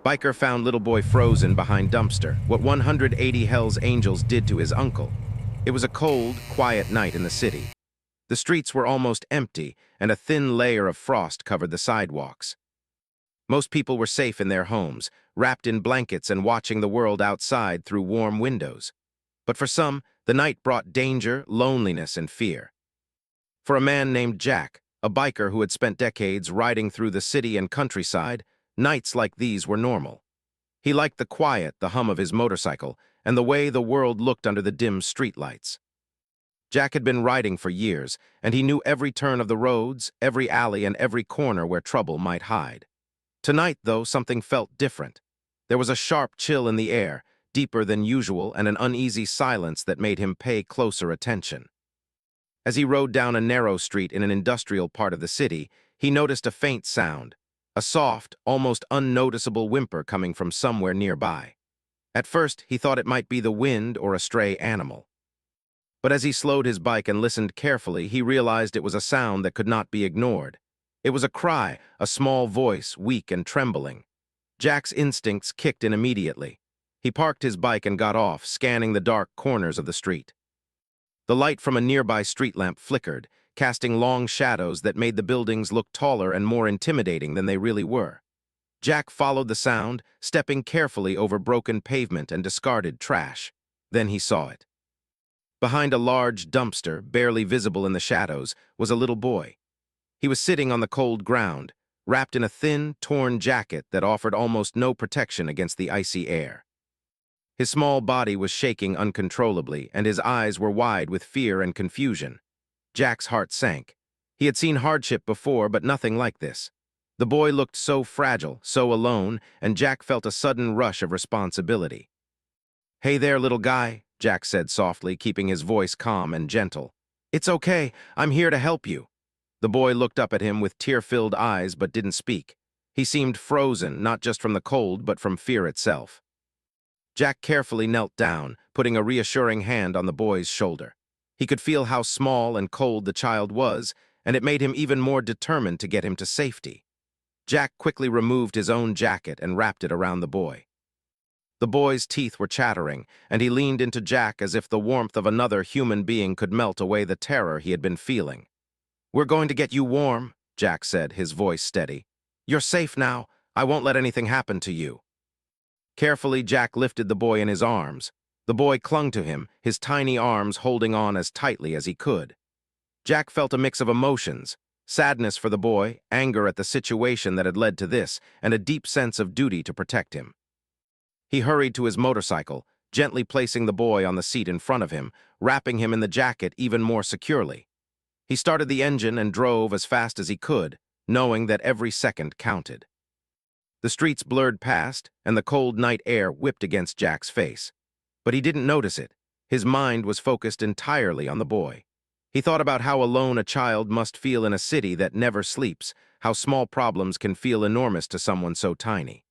Biker found little boy frozen behind dumpster, what 180 Hell's Angels did to his uncle. It was a cold, quiet night in the city. The streets were almost empty, and a thin layer of frost covered the sidewalks. Most people were safe in their homes, wrapped in blankets and watching the world outside through warm windows. But for some, the night brought danger, loneliness, and fear. For a man named Jack, a biker who had spent decades riding through the city and countryside, nights like these were normal. He liked the quiet, the hum of his motorcycle, and the way the world looked under the dim streetlights. Jack had been riding for years, and he knew every turn of the roads, every alley, and every corner where trouble might hide. Tonight, though, something felt different. There was a sharp chill in the air, deeper than usual, and an uneasy silence that made him pay closer attention. As he rode down a narrow street in an industrial part of the city, he noticed a faint sound, a soft, almost unnoticeable whimper coming from somewhere nearby. At first, he thought it might be the wind or a stray animal. But as he slowed his bike and listened carefully, he realized it was a sound that could not be ignored. It was a cry, a small voice, weak and trembling. Jack's instincts kicked in immediately. He parked his bike and got off, scanning the dark corners of the street. The light from a nearby street lamp flickered, casting long shadows that made the buildings look taller and more intimidating than they really were. Jack followed the sound, stepping carefully over broken pavement and discarded trash. Then he saw it. Behind a large dumpster, barely visible in the shadows, was a little boy. He was sitting on the cold ground, wrapped in a thin, torn jacket that offered almost no protection against the icy air. His small body was shaking uncontrollably, and his eyes were wide with fear and confusion. Jack's heart sank. He had seen hardship before, but nothing like this. The boy looked so fragile, so alone, and Jack felt a sudden rush of responsibility. "Hey there, little guy," Jack said softly, keeping his voice calm and gentle. "It's okay, I'm here to help you." The boy looked up at him with tear-filled eyes but didn't speak. He seemed frozen, not just from the cold, but from fear itself. Jack carefully knelt down, putting a reassuring hand on the boy's shoulder. He could feel how small and cold the child was, and it made him even more determined to get him to safety. Jack quickly removed his own jacket and wrapped it around the boy. The boy's teeth were chattering, and he leaned into Jack as if the warmth of another human being could melt away the terror he had been feeling. "We're going to get you warm," Jack said, his voice steady. "You're safe now. I won't let anything happen to you." Carefully, Jack lifted the boy in his arms. The boy clung to him, his tiny arms holding on as tightly as he could. Jack felt a mix of emotions, sadness for the boy, anger at the situation that had led to this, and a deep sense of duty to protect him. He hurried to his motorcycle, gently placing the boy on the seat in front of him, wrapping him in the jacket even more securely. He started the engine and drove as fast as he could, knowing that every second counted. The streets blurred past, and the cold night air whipped against Jack's face. But he didn't notice it. His mind was focused entirely on the boy. He thought about how alone a child must feel in a city that never sleeps, how small problems can feel enormous to someone so tiny.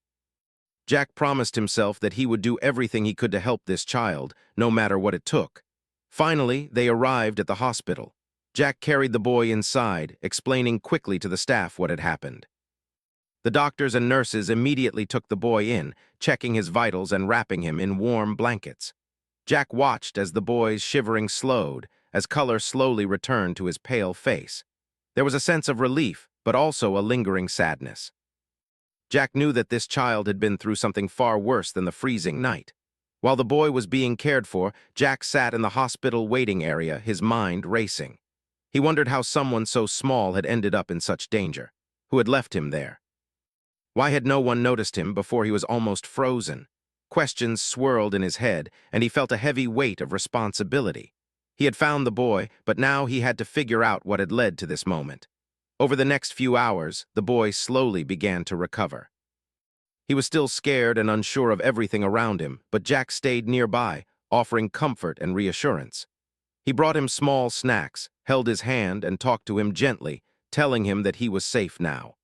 Jack promised himself that he would do everything he could to help this child, no matter what it took. Finally, they arrived at the hospital. Jack carried the boy inside, explaining quickly to the staff what had happened. The doctors and nurses immediately took the boy in, checking his vitals and wrapping him in warm blankets. Jack watched as the boy's shivering slowed, as color slowly returned to his pale face. There was a sense of relief, but also a lingering sadness. Jack knew that this child had been through something far worse than the freezing night. While the boy was being cared for, Jack sat in the hospital waiting area, his mind racing. He wondered how someone so small had ended up in such danger. Who had left him there? Why had no one noticed him before he was almost frozen? Questions swirled in his head, and he felt a heavy weight of responsibility. He had found the boy, but now he had to figure out what had led to this moment. Over the next few hours, the boy slowly began to recover. He was still scared and unsure of everything around him, but Jack stayed nearby, offering comfort and reassurance. He brought him small snacks, held his hand, and talked to him gently, telling him that he was safe now.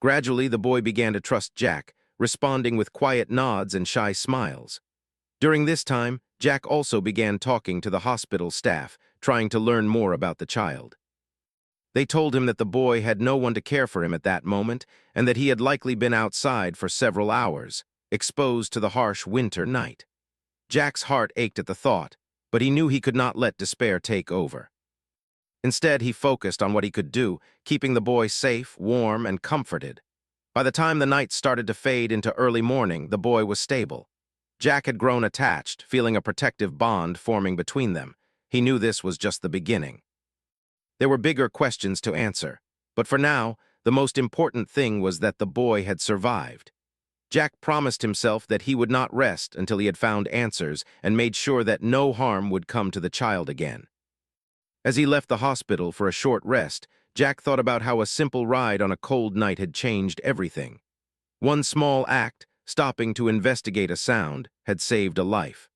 Gradually, the boy began to trust Jack, responding with quiet nods and shy smiles. During this time, Jack also began talking to the hospital staff, trying to learn more about the child. They told him that the boy had no one to care for him at that moment and that he had likely been outside for several hours, exposed to the harsh winter night. Jack's heart ached at the thought, but he knew he could not let despair take over. Instead, he focused on what he could do, keeping the boy safe, warm, and comforted. By the time the night started to fade into early morning, the boy was stable. Jack had grown attached, feeling a protective bond forming between them. He knew this was just the beginning. There were bigger questions to answer, but for now, the most important thing was that the boy had survived. Jack promised himself that he would not rest until he had found answers and made sure that no harm would come to the child again. As he left the hospital for a short rest, Jack thought about how a simple ride on a cold night had changed everything. One small act, stopping to investigate a sound, had saved a life.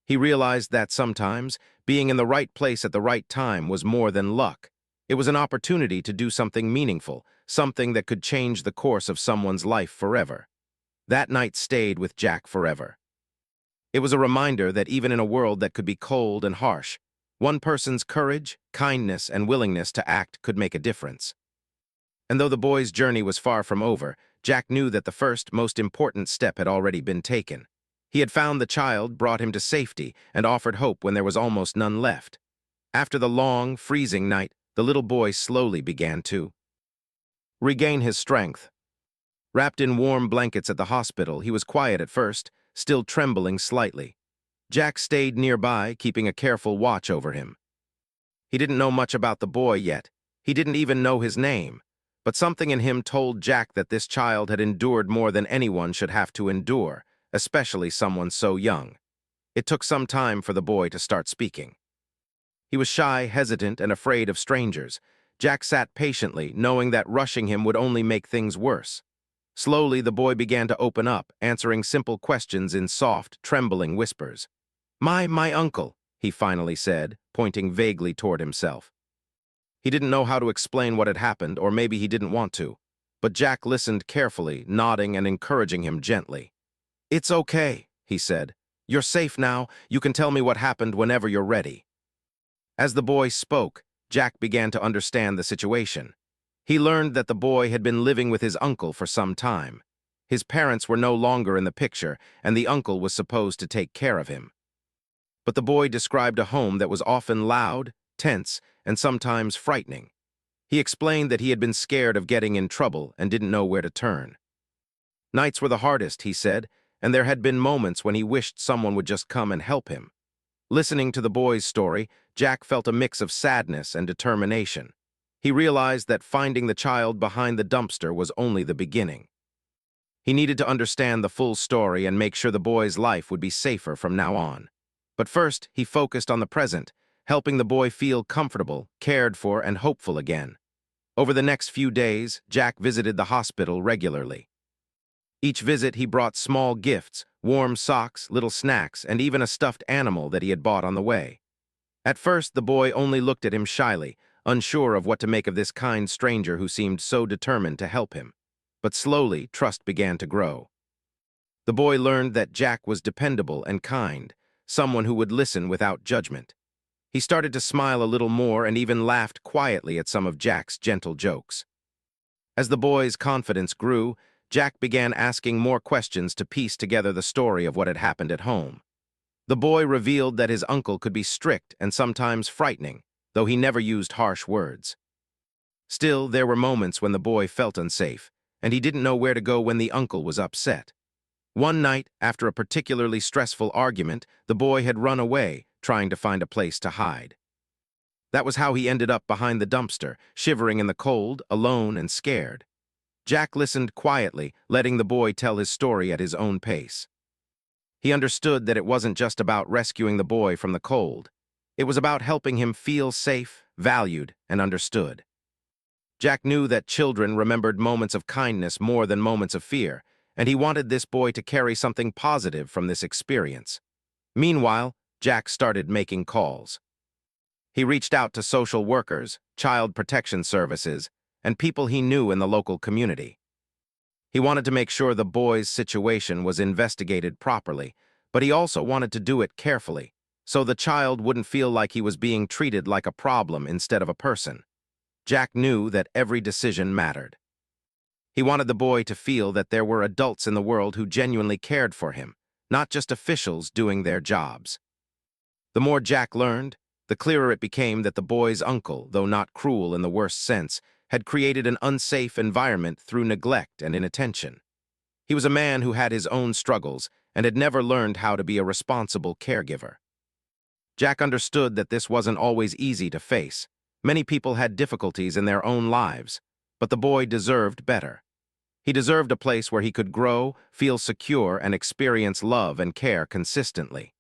He realized that sometimes, being in the right place at the right time was more than luck. It was an opportunity to do something meaningful, something that could change the course of someone's life forever. That night stayed with Jack forever. It was a reminder that even in a world that could be cold and harsh, one person's courage, kindness, and willingness to act could make a difference. And though the boy's journey was far from over, Jack knew that the first, most important step had already been taken. He had found the child, brought him to safety, and offered hope when there was almost none left. After the long, freezing night, the little boy slowly began to regain his strength. Wrapped in warm blankets at the hospital, he was quiet at first, still trembling slightly. Jack stayed nearby, keeping a careful watch over him. He didn't know much about the boy yet. He didn't even know his name. But something in him told Jack that this child had endured more than anyone should have to endure, especially someone so young. It took some time for the boy to start speaking. He was shy, hesitant, and afraid of strangers. Jack sat patiently, knowing that rushing him would only make things worse. Slowly, the boy began to open up, answering simple questions in soft, trembling whispers. My uncle," he finally said, pointing vaguely toward himself. He didn't know how to explain what had happened, or maybe he didn't want to. But Jack listened carefully, nodding and encouraging him gently. "It's okay," he said. "You're safe now. You can tell me what happened whenever you're ready." As the boy spoke, Jack began to understand the situation. He learned that the boy had been living with his uncle for some time. His parents were no longer in the picture, and the uncle was supposed to take care of him. But the boy described a home that was often loud, tense, and sometimes frightening. He explained that he had been scared of getting in trouble and didn't know where to turn. Nights were the hardest, he said, and there had been moments when he wished someone would just come and help him. Listening to the boy's story, Jack felt a mix of sadness and determination. He realized that finding the child behind the dumpster was only the beginning. He needed to understand the full story and make sure the boy's life would be safer from now on. But first, he focused on the present, helping the boy feel comfortable, cared for, and hopeful again. Over the next few days, Jack visited the hospital regularly. Each visit, he brought small gifts, warm socks, little snacks, and even a stuffed animal that he had bought on the way. At first, the boy only looked at him shyly, unsure of what to make of this kind stranger who seemed so determined to help him. But slowly, trust began to grow. The boy learned that Jack was dependable and kind, someone who would listen without judgment. He started to smile a little more and even laughed quietly at some of Jack's gentle jokes. As the boy's confidence grew, Jack began asking more questions to piece together the story of what had happened at home. The boy revealed that his uncle could be strict and sometimes frightening, though he never used harsh words. Still, there were moments when the boy felt unsafe, and he didn't know where to go when the uncle was upset. One night, after a particularly stressful argument, the boy had run away, trying to find a place to hide. That was how he ended up behind the dumpster, shivering in the cold, alone and scared. Jack listened quietly, letting the boy tell his story at his own pace. He understood that it wasn't just about rescuing the boy from the cold. It was about helping him feel safe, valued, and understood. Jack knew that children remembered moments of kindness more than moments of fear, and he wanted this boy to carry something positive from this experience. Meanwhile, Jack started making calls. He reached out to social workers, child protection services, and people he knew in the local community. He wanted to make sure the boy's situation was investigated properly, but he also wanted to do it carefully, so the child wouldn't feel like he was being treated like a problem instead of a person. Jack knew that every decision mattered. He wanted the boy to feel that there were adults in the world who genuinely cared for him, not just officials doing their jobs. The more Jack learned, the clearer it became that the boy's uncle, though not cruel in the worst sense, had created an unsafe environment through neglect and inattention. He was a man who had his own struggles and had never learned how to be a responsible caregiver. Jack understood that this wasn't always easy to face. Many people had difficulties in their own lives, but the boy deserved better. He deserved a place where he could grow, feel secure, and experience love and care consistently.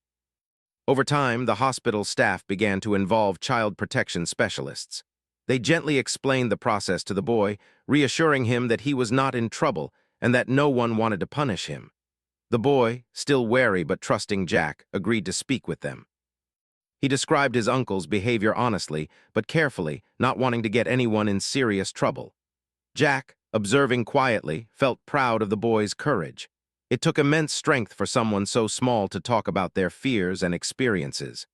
Over time, the hospital staff began to involve child protection specialists. They gently explained the process to the boy, reassuring him that he was not in trouble and that no one wanted to punish him. The boy, still wary but trusting Jack, agreed to speak with them. He described his uncle's behavior honestly but carefully, not wanting to get anyone in serious trouble. Jack, observing quietly, felt proud of the boy's courage. It took immense strength for someone so small to talk about their fears and experiences.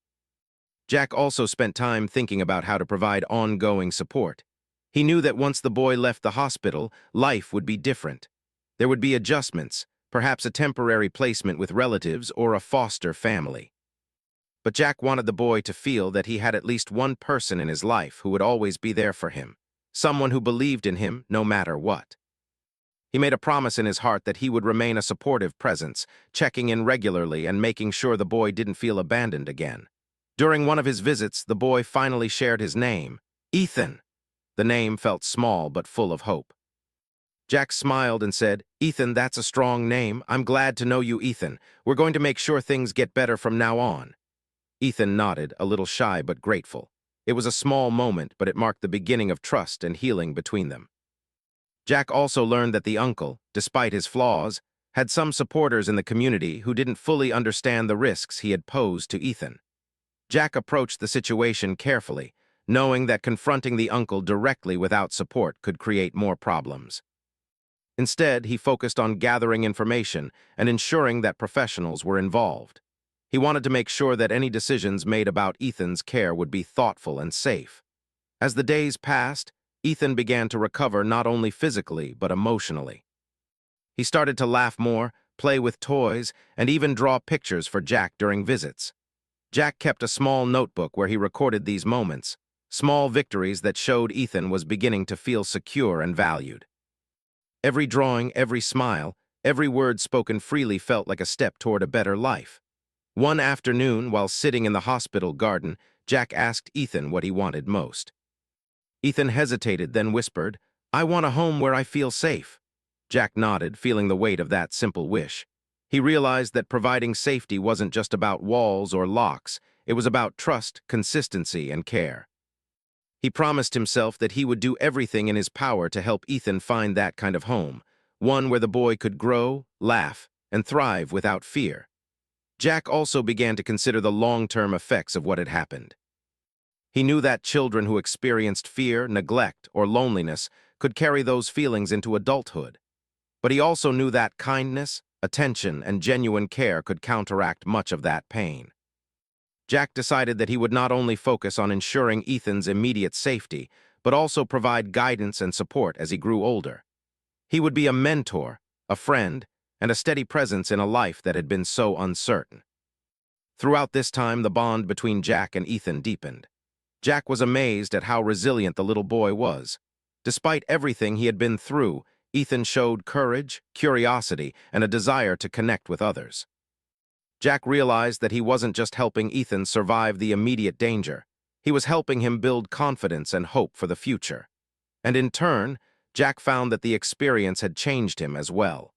Jack also spent time thinking about how to provide ongoing support. He knew that once the boy left the hospital, life would be different. There would be adjustments, perhaps a temporary placement with relatives or a foster family. But Jack wanted the boy to feel that he had at least one person in his life who would always be there for him, someone who believed in him no matter what. He made a promise in his heart that he would remain a supportive presence, checking in regularly and making sure the boy didn't feel abandoned again. During one of his visits, the boy finally shared his name, Ethan. The name felt small but full of hope. Jack smiled and said, "Ethan, that's a strong name. I'm glad to know you, Ethan. We're going to make sure things get better from now on." Ethan nodded, a little shy but grateful. It was a small moment, but it marked the beginning of trust and healing between them. Jack also learned that the uncle, despite his flaws, had some supporters in the community who didn't fully understand the risks he had posed to Ethan. Jack approached the situation carefully, knowing that confronting the uncle directly without support could create more problems. Instead, he focused on gathering information and ensuring that professionals were involved. He wanted to make sure that any decisions made about Ethan's care would be thoughtful and safe. As the days passed, Ethan began to recover not only physically but emotionally. He started to laugh more, play with toys, and even draw pictures for Jack during visits. Jack kept a small notebook where he recorded these moments, small victories that showed Ethan was beginning to feel secure and valued. Every drawing, every smile, every word spoken freely felt like a step toward a better life. One afternoon, while sitting in the hospital garden, Jack asked Ethan what he wanted most. Ethan hesitated, then whispered, "I want a home where I feel safe." Jack nodded, feeling the weight of that simple wish. He realized that providing safety wasn't just about walls or locks, it was about trust, consistency, and care. He promised himself that he would do everything in his power to help Ethan find that kind of home, one where the boy could grow, laugh, and thrive without fear. Jack also began to consider the long-term effects of what had happened. He knew that children who experienced fear, neglect, or loneliness could carry those feelings into adulthood. But he also knew that kindness, attention, and genuine care could counteract much of that pain. Jack decided that he would not only focus on ensuring Ethan's immediate safety, but also provide guidance and support as he grew older. He would be a mentor, a friend, and a steady presence in a life that had been so uncertain. Throughout this time, the bond between Jack and Ethan deepened. Jack was amazed at how resilient the little boy was. Despite everything he had been through, Ethan showed courage, curiosity, and a desire to connect with others. Jack realized that he wasn't just helping Ethan survive the immediate danger. He was helping him build confidence and hope for the future. And in turn, Jack found that the experience had changed him as well.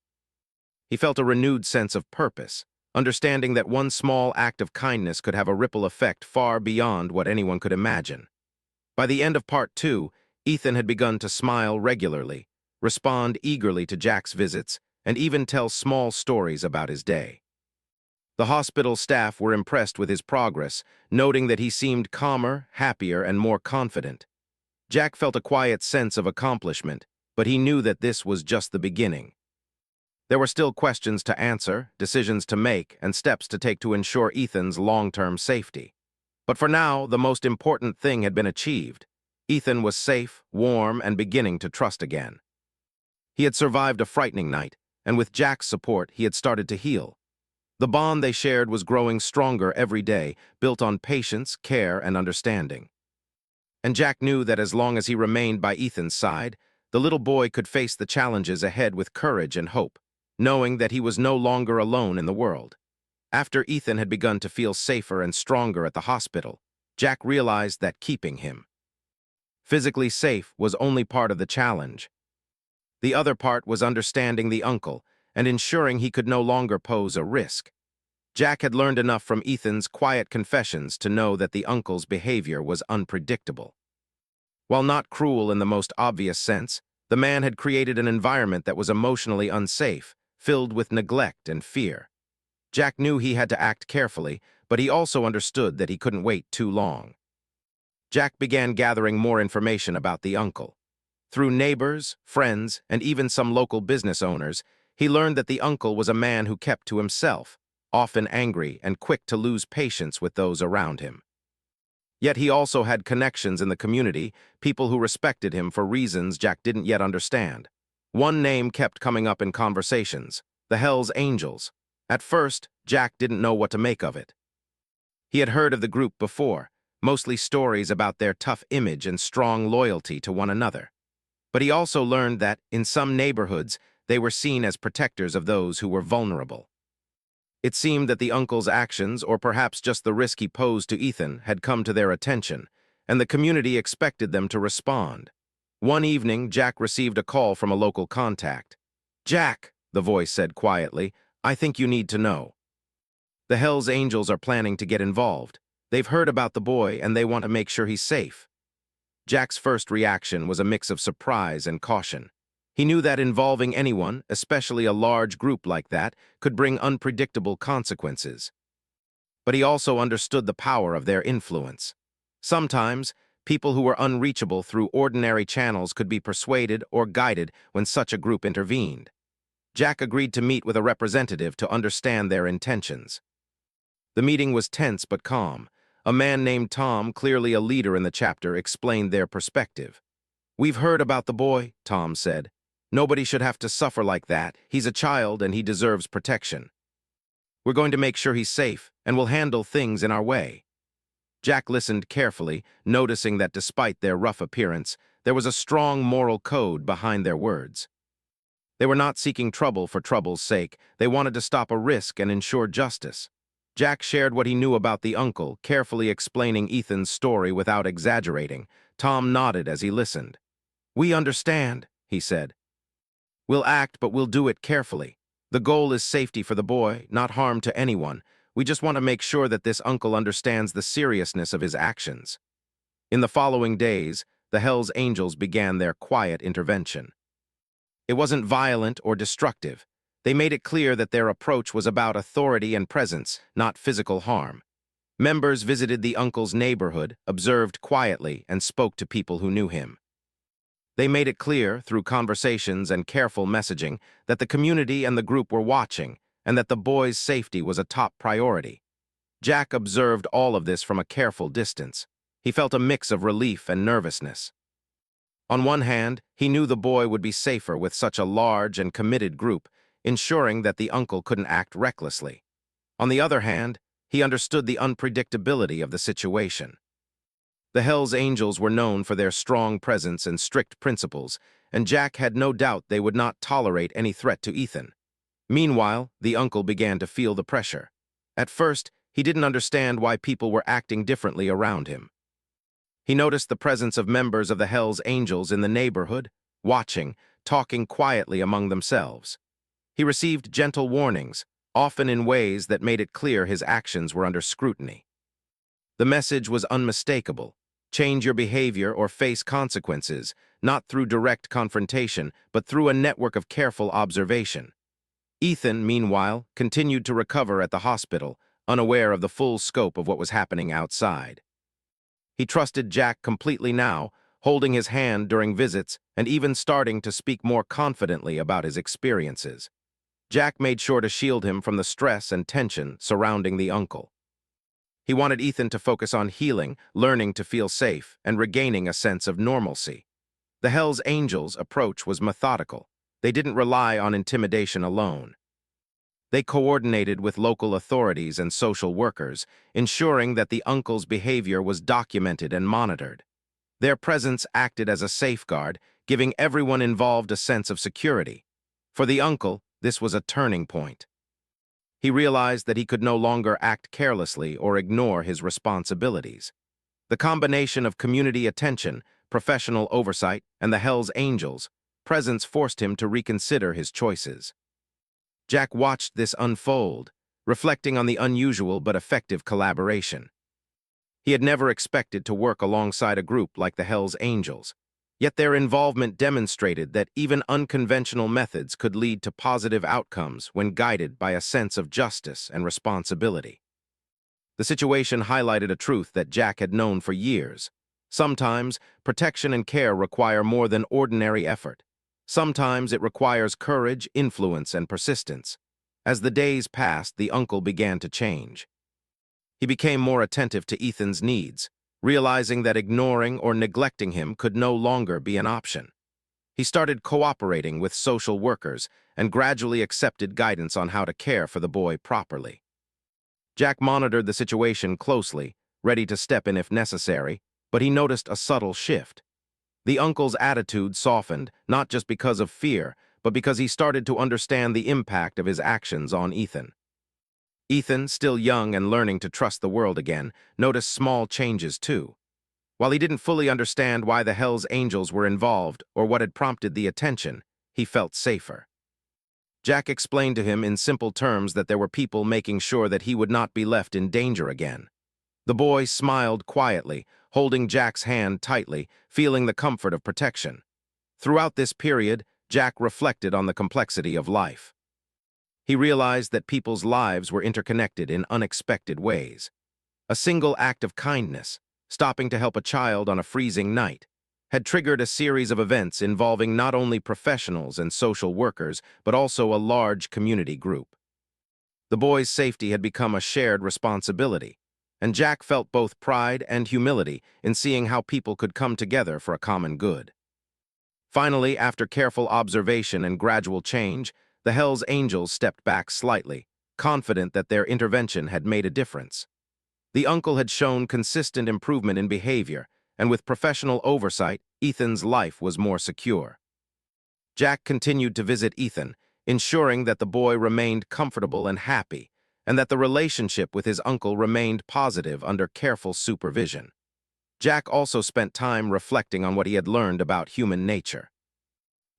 He felt a renewed sense of purpose, understanding that one small act of kindness could have a ripple effect far beyond what anyone could imagine. By the end of Part 2, Ethan had begun to smile regularly, respond eagerly to Jack's visits, and even tell small stories about his day. The hospital staff were impressed with his progress, noting that he seemed calmer, happier, and more confident. Jack felt a quiet sense of accomplishment, but he knew that this was just the beginning. There were still questions to answer, decisions to make, and steps to take to ensure Ethan's long-term safety. But for now, the most important thing had been achieved. Ethan was safe, warm, and beginning to trust again. He had survived a frightening night, and with Jack's support, he had started to heal. The bond they shared was growing stronger every day, built on patience, care, and understanding. And Jack knew that as long as he remained by Ethan's side, the little boy could face the challenges ahead with courage and hope, knowing that he was no longer alone in the world. After Ethan had begun to feel safer and stronger at the hospital, Jack realized that keeping him physically safe was only part of the challenge. The other part was understanding the uncle and ensuring he could no longer pose a risk. Jack had learned enough from Ethan's quiet confessions to know that the uncle's behavior was unpredictable. While not cruel in the most obvious sense, the man had created an environment that was emotionally unsafe, filled with neglect and fear. Jack knew he had to act carefully, but he also understood that he couldn't wait too long. Jack began gathering more information about the uncle. Through neighbors, friends, and even some local business owners, he learned that the uncle was a man who kept to himself, often angry and quick to lose patience with those around him. Yet he also had connections in the community, people who respected him for reasons Jack didn't yet understand. One name kept coming up in conversations: the Hells Angels. At first, Jack didn't know what to make of it. He had heard of the group before, mostly stories about their tough image and strong loyalty to one another. But he also learned that, in some neighborhoods, they were seen as protectors of those who were vulnerable. It seemed that the uncle's actions, or perhaps just the risk he posed to Ethan, had come to their attention, and the community expected them to respond. One evening, Jack received a call from a local contact. "Jack," the voice said quietly, "I think you need to know. The Hells Angels are planning to get involved. They've heard about the boy, and they want to make sure he's safe." Jack's first reaction was a mix of surprise and caution. He knew that involving anyone, especially a large group like that, could bring unpredictable consequences. But he also understood the power of their influence. Sometimes, people who were unreachable through ordinary channels could be persuaded or guided when such a group intervened. Jack agreed to meet with a representative to understand their intentions. The meeting was tense but calm. A man named Tom, clearly a leader in the chapter, explained their perspective. "We've heard about the boy," Tom said. "Nobody should have to suffer like that. He's a child and he deserves protection. We're going to make sure he's safe, and we'll handle things in our way." Jack listened carefully, noticing that despite their rough appearance, there was a strong moral code behind their words. They were not seeking trouble for trouble's sake. They wanted to stop a risk and ensure justice. Jack shared what he knew about the uncle, carefully explaining Ethan's story without exaggerating. Tom nodded as he listened. "We understand," he said. "We'll act, but we'll do it carefully. The goal is safety for the boy, not harm to anyone. We just want to make sure that this uncle understands the seriousness of his actions." In the following days, the Hells Angels began their quiet intervention. It wasn't violent or destructive. They made it clear that their approach was about authority and presence, not physical harm. Members visited the uncle's neighborhood, observed quietly, and spoke to people who knew him. They made it clear, through conversations and careful messaging, that the community and the group were watching, and that the boy's safety was a top priority. Jack observed all of this from a careful distance. He felt a mix of relief and nervousness. On one hand, he knew the boy would be safer with such a large and committed group, ensuring that the uncle couldn't act recklessly. On the other hand, he understood the unpredictability of the situation. The Hells Angels were known for their strong presence and strict principles, and Jack had no doubt they would not tolerate any threat to Ethan. Meanwhile, the uncle began to feel the pressure. At first, he didn't understand why people were acting differently around him. He noticed the presence of members of the Hells Angels in the neighborhood, watching, talking quietly among themselves. He received gentle warnings, often in ways that made it clear his actions were under scrutiny. The message was unmistakable: change your behavior or face consequences, not through direct confrontation, but through a network of careful observation. Ethan, meanwhile, continued to recover at the hospital, unaware of the full scope of what was happening outside. He trusted Jack completely now, holding his hand during visits and even starting to speak more confidently about his experiences. Jack made sure to shield him from the stress and tension surrounding the uncle. He wanted Ethan to focus on healing, learning to feel safe, and regaining a sense of normalcy. The Hells Angels' approach was methodical. They didn't rely on intimidation alone. They coordinated with local authorities and social workers, ensuring that the uncle's behavior was documented and monitored. Their presence acted as a safeguard, giving everyone involved a sense of security. For the uncle, this was a turning point. He realized that he could no longer act carelessly or ignore his responsibilities. The combination of community attention, professional oversight, and the Hells Angels' presence forced him to reconsider his choices. Jack watched this unfold, reflecting on the unusual but effective collaboration. He had never expected to work alongside a group like the Hells Angels, yet their involvement demonstrated that even unconventional methods could lead to positive outcomes when guided by a sense of justice and responsibility. The situation highlighted a truth that Jack had known for years. Sometimes, protection and care require more than ordinary effort. Sometimes it requires courage, influence, and persistence. As the days passed, the uncle began to change. He became more attentive to Ethan's needs, realizing that ignoring or neglecting him could no longer be an option. He started cooperating with social workers and gradually accepted guidance on how to care for the boy properly. Jack monitored the situation closely, ready to step in if necessary, but he noticed a subtle shift. The uncle's attitude softened, not just because of fear, but because he started to understand the impact of his actions on Ethan. Ethan, still young and learning to trust the world again, noticed small changes too. While he didn't fully understand why the Hells Angels were involved or what had prompted the attention, he felt safer. Jack explained to him in simple terms that there were people making sure that he would not be left in danger again. The boy smiled quietly, holding Jack's hand tightly, feeling the comfort of protection. Throughout this period, Jack reflected on the complexity of life. He realized that people's lives were interconnected in unexpected ways. A single act of kindness, stopping to help a child on a freezing night, had triggered a series of events involving not only professionals and social workers, but also a large community group. The boy's safety had become a shared responsibility, and Jack felt both pride and humility in seeing how people could come together for a common good. Finally, after careful observation and gradual change, the Hells Angels stepped back slightly, confident that their intervention had made a difference. The uncle had shown consistent improvement in behavior, and with professional oversight, Ethan's life was more secure. Jack continued to visit Ethan, ensuring that the boy remained comfortable and happy, and that the relationship with his uncle remained positive under careful supervision. Jack also spent time reflecting on what he had learned about human nature.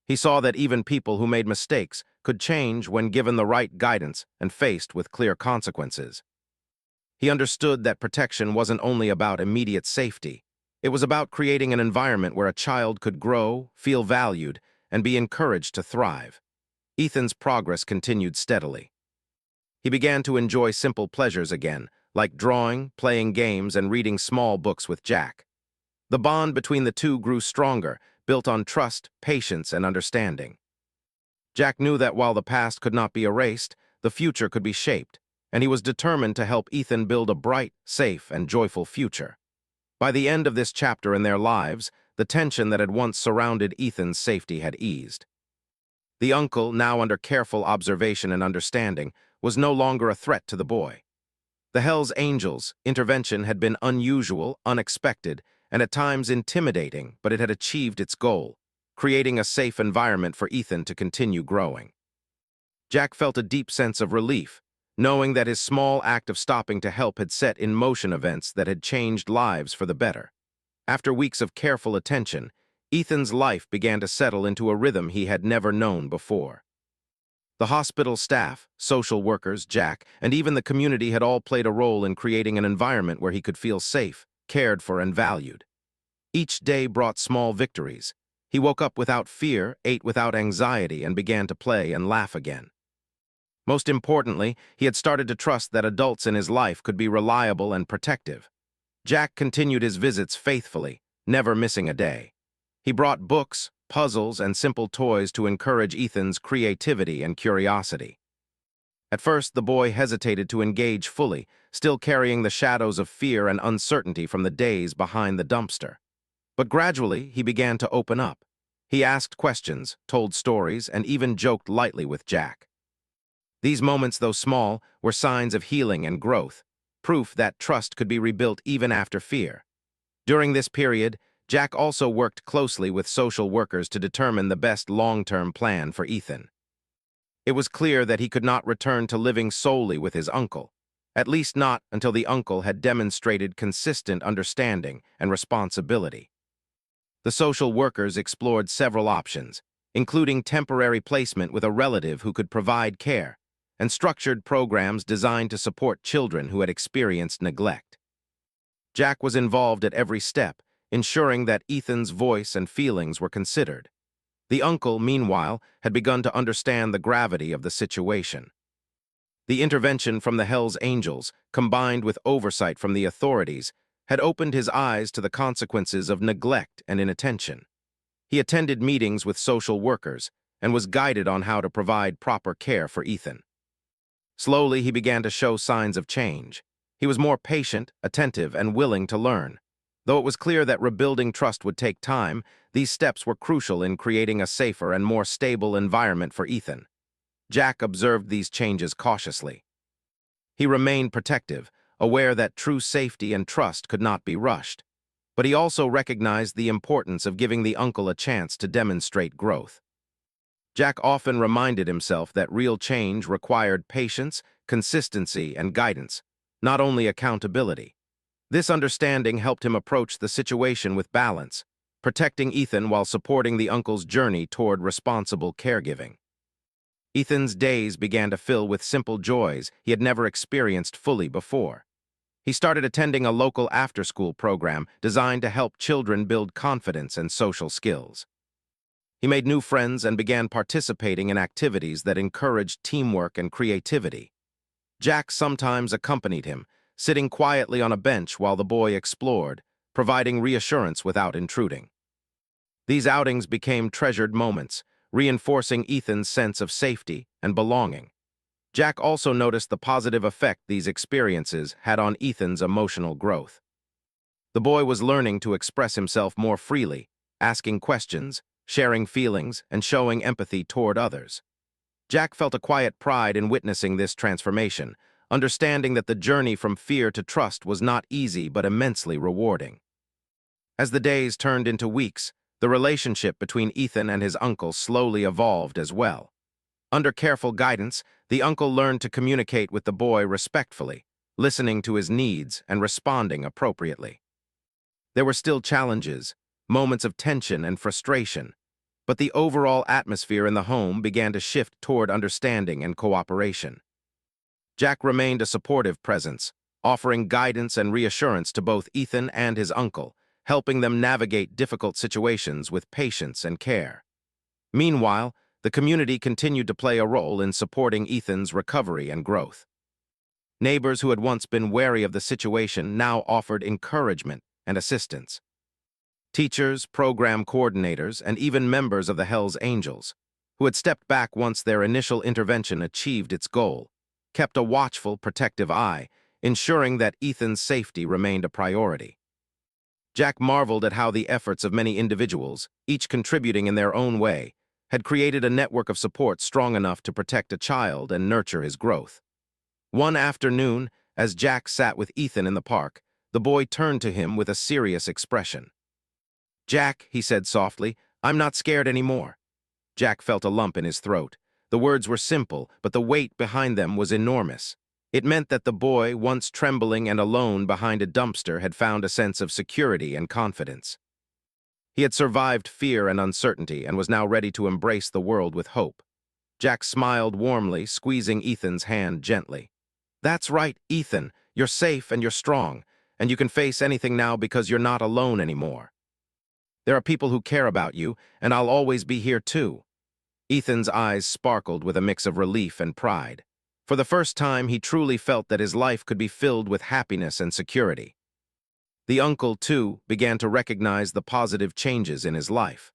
He saw that even people who made mistakes could change when given the right guidance and faced with clear consequences. He understood that protection wasn't only about immediate safety. It was about creating an environment where a child could grow, feel valued, and be encouraged to thrive. Ethan's progress continued steadily. He began to enjoy simple pleasures again, like drawing, playing games, and reading small books with Jack. The bond between the two grew stronger, built on trust, patience, and understanding. Jack knew that while the past could not be erased, the future could be shaped, and he was determined to help Ethan build a bright, safe, and joyful future. By the end of this chapter in their lives, the tension that had once surrounded Ethan's safety had eased. The uncle, now under careful observation and understanding, was no longer a threat to the boy. The Hells Angels' intervention had been unusual, unexpected, and at times intimidating, but it had achieved its goal, creating a safe environment for Ethan to continue growing. Jack felt a deep sense of relief, knowing that his small act of stopping to help had set in motion events that had changed lives for the better. After weeks of careful attention, Ethan's life began to settle into a rhythm he had never known before. The hospital staff, social workers, Jack, and even the community had all played a role in creating an environment where he could feel safe, cared for, and valued. Each day brought small victories. He woke up without fear, ate without anxiety, and began to play and laugh again. Most importantly, he had started to trust that adults in his life could be reliable and protective. Jack continued his visits faithfully, never missing a day. He brought books, puzzles, and simple toys to encourage Ethan's creativity and curiosity. At first, the boy hesitated to engage fully, still carrying the shadows of fear and uncertainty from the days behind the dumpster. But gradually, he began to open up. He asked questions, told stories, and even joked lightly with Jack. These moments, though small, were signs of healing and growth, proof that trust could be rebuilt even after fear. During this period, Jack also worked closely with social workers to determine the best long-term plan for Ethan. It was clear that he could not return to living solely with his uncle, at least not until the uncle had demonstrated consistent understanding and responsibility. The social workers explored several options, including temporary placement with a relative who could provide care, and structured programs designed to support children who had experienced neglect. Jack was involved at every step, ensuring that Ethan's voice and feelings were considered. The uncle, meanwhile, had begun to understand the gravity of the situation. The intervention from the Hells Angels, combined with oversight from the authorities, had opened his eyes to the consequences of neglect and inattention. He attended meetings with social workers and was guided on how to provide proper care for Ethan. Slowly, he began to show signs of change. He was more patient, attentive, and willing to learn. Though it was clear that rebuilding trust would take time, these steps were crucial in creating a safer and more stable environment for Ethan. Jack observed these changes cautiously. He remained protective, aware that true safety and trust could not be rushed. But he also recognized the importance of giving the uncle a chance to demonstrate growth. Jack often reminded himself that real change required patience, consistency, and guidance, not only accountability. This understanding helped him approach the situation with balance, protecting Ethan while supporting the uncle's journey toward responsible caregiving. Ethan's days began to fill with simple joys he had never experienced fully before. He started attending a local after-school program designed to help children build confidence and social skills. He made new friends and began participating in activities that encouraged teamwork and creativity. Jack sometimes accompanied him, sitting quietly on a bench while the boy explored, providing reassurance without intruding. These outings became treasured moments, reinforcing Ethan's sense of safety and belonging. Jack also noticed the positive effect these experiences had on Ethan's emotional growth. The boy was learning to express himself more freely, asking questions, sharing feelings, and showing empathy toward others. Jack felt a quiet pride in witnessing this transformation, understanding that the journey from fear to trust was not easy but immensely rewarding. As the days turned into weeks, the relationship between Ethan and his uncle slowly evolved as well. Under careful guidance, the uncle learned to communicate with the boy respectfully, listening to his needs and responding appropriately. There were still challenges, moments of tension and frustration, but the overall atmosphere in the home began to shift toward understanding and cooperation. Jack remained a supportive presence, offering guidance and reassurance to both Ethan and his uncle, helping them navigate difficult situations with patience and care. Meanwhile, the community continued to play a role in supporting Ethan's recovery and growth. Neighbors who had once been wary of the situation now offered encouragement and assistance. Teachers, program coordinators, and even members of the Hells Angels, who had stepped back once their initial intervention achieved its goal, kept a watchful, protective eye, ensuring that Ethan's safety remained a priority. Jack marveled at how the efforts of many individuals, each contributing in their own way, had created a network of support strong enough to protect a child and nurture his growth. One afternoon, as Jack sat with Ethan in the park, the boy turned to him with a serious expression. "Jack," he said softly, "I'm not scared anymore." Jack felt a lump in his throat. The words were simple, but the weight behind them was enormous. It meant that the boy, once trembling and alone behind a dumpster, had found a sense of security and confidence. He had survived fear and uncertainty and was now ready to embrace the world with hope. Jack smiled warmly, squeezing Ethan's hand gently. "That's right, Ethan. You're safe and you're strong, and you can face anything now because you're not alone anymore. There are people who care about you, and I'll always be here too." Ethan's eyes sparkled with a mix of relief and pride. For the first time, he truly felt that his life could be filled with happiness and security. The uncle, too, began to recognize the positive changes in his life.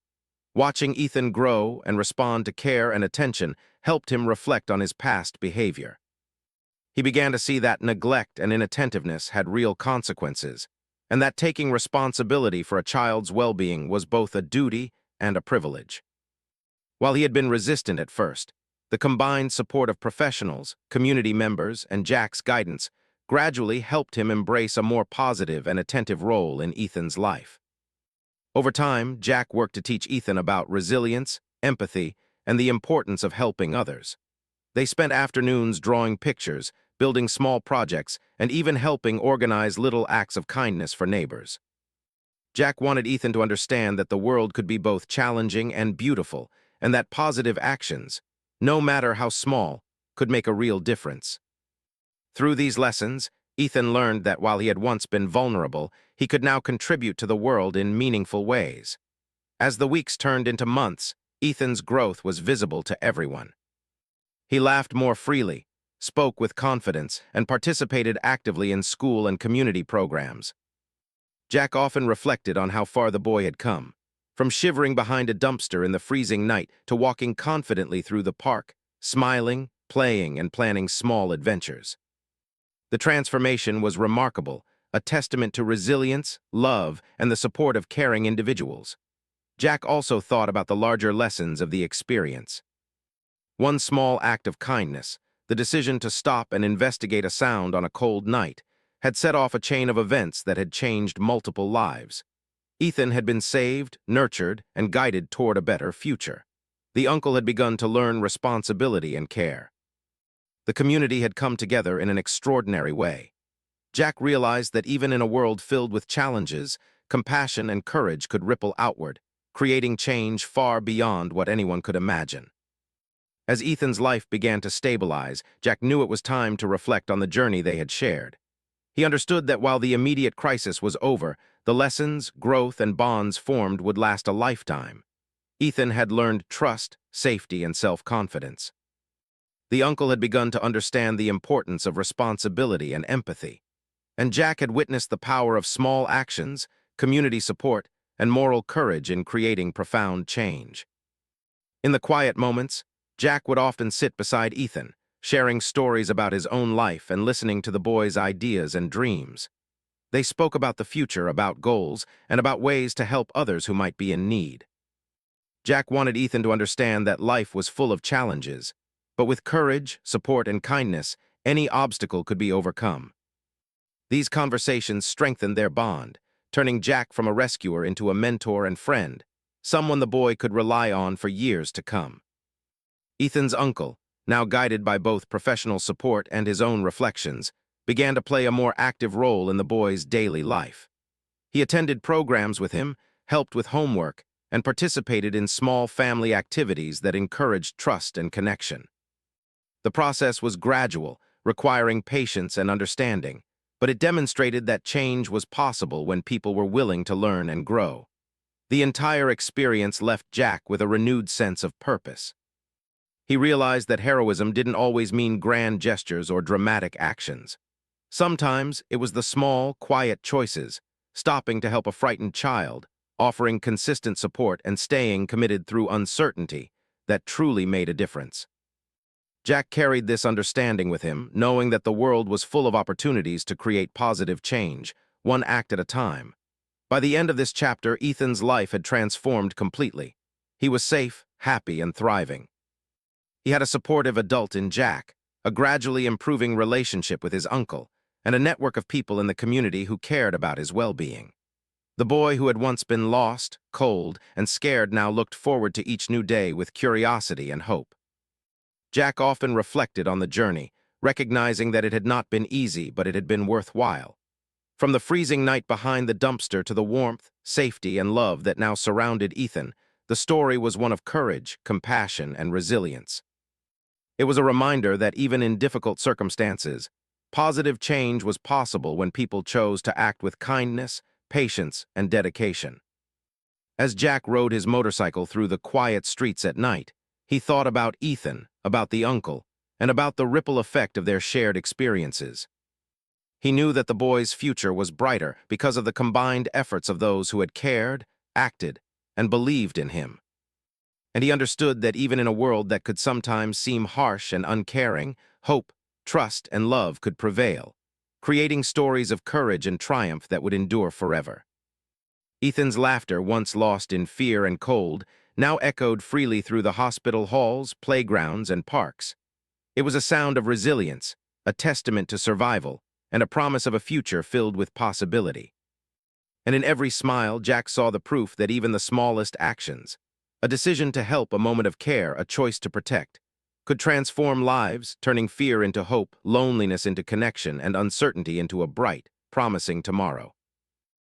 Watching Ethan grow and respond to care and attention helped him reflect on his past behavior. He began to see that neglect and inattentiveness had real consequences, and that taking responsibility for a child's well-being was both a duty and a privilege. While he had been resistant at first, the combined support of professionals, community members, and Jack's guidance gradually helped him embrace a more positive and attentive role in Ethan's life. Over time, Jack worked to teach Ethan about resilience, empathy, and the importance of helping others. They spent afternoons drawing pictures, building small projects, and even helping organize little acts of kindness for neighbors. Jack wanted Ethan to understand that the world could be both challenging and beautiful, and that positive actions, no matter how small, could make a real difference. Through these lessons, Ethan learned that while he had once been vulnerable, he could now contribute to the world in meaningful ways. As the weeks turned into months, Ethan's growth was visible to everyone. He laughed more freely, spoke with confidence, and participated actively in school and community programs. Jack often reflected on how far the boy had come, from shivering behind a dumpster in the freezing night to walking confidently through the park, smiling, playing, and planning small adventures. The transformation was remarkable, a testament to resilience, love, and the support of caring individuals. Jack also thought about the larger lessons of the experience. One small act of kindness, the decision to stop and investigate a sound on a cold night, had set off a chain of events that had changed multiple lives. Ethan had been saved, nurtured, and guided toward a better future. The uncle had begun to learn responsibility and care. The community had come together in an extraordinary way. Jack realized that even in a world filled with challenges, compassion and courage could ripple outward, creating change far beyond what anyone could imagine. As Ethan's life began to stabilize, Jack knew it was time to reflect on the journey they had shared. He understood that while the immediate crisis was over, the lessons, growth, and bonds formed would last a lifetime. Ethan had learned trust, safety, and self-confidence. The uncle had begun to understand the importance of responsibility and empathy, and Jack had witnessed the power of small actions, community support, and moral courage in creating profound change. In the quiet moments, Jack would often sit beside Ethan, sharing stories about his own life and listening to the boy's ideas and dreams. They spoke about the future, about goals, and about ways to help others who might be in need. Jack wanted Ethan to understand that life was full of challenges, but with courage, support, and kindness, any obstacle could be overcome. These conversations strengthened their bond, turning Jack from a rescuer into a mentor and friend, someone the boy could rely on for years to come. Ethan's uncle, now guided by both professional support and his own reflections, began to play a more active role in the boy's daily life. He attended programs with him, helped with homework, and participated in small family activities that encouraged trust and connection. The process was gradual, requiring patience and understanding, but it demonstrated that change was possible when people were willing to learn and grow. The entire experience left Jack with a renewed sense of purpose. He realized that heroism didn't always mean grand gestures or dramatic actions. Sometimes it was the small, quiet choices, stopping to help a frightened child, offering consistent support, and staying committed through uncertainty, that truly made a difference. Jack carried this understanding with him, knowing that the world was full of opportunities to create positive change, one act at a time. By the end of this chapter, Ethan's life had transformed completely. He was safe, happy, and thriving. He had a supportive adult in Jack, a gradually improving relationship with his uncle, and a network of people in the community who cared about his well-being. The boy who had once been lost, cold, and scared now looked forward to each new day with curiosity and hope. Jack often reflected on the journey, recognizing that it had not been easy, but it had been worthwhile. From the freezing night behind the dumpster to the warmth, safety, and love that now surrounded Ethan, the story was one of courage, compassion, and resilience. It was a reminder that even in difficult circumstances, positive change was possible when people chose to act with kindness, patience, and dedication. As Jack rode his motorcycle through the quiet streets at night, he thought about Ethan, about the uncle, and about the ripple effect of their shared experiences. He knew that the boy's future was brighter because of the combined efforts of those who had cared, acted, and believed in him. And he understood that even in a world that could sometimes seem harsh and uncaring, hope, trust and love could prevail, creating stories of courage and triumph that would endure forever. Ethan's laughter, once lost in fear and cold, now echoed freely through the hospital halls, playgrounds, and parks. It was a sound of resilience, a testament to survival, and a promise of a future filled with possibility. And in every smile, Jack saw the proof that even the smallest actions, a decision to help, a moment of care, a choice to protect, could transform lives, turning fear into hope, loneliness into connection, and uncertainty into a bright, promising tomorrow.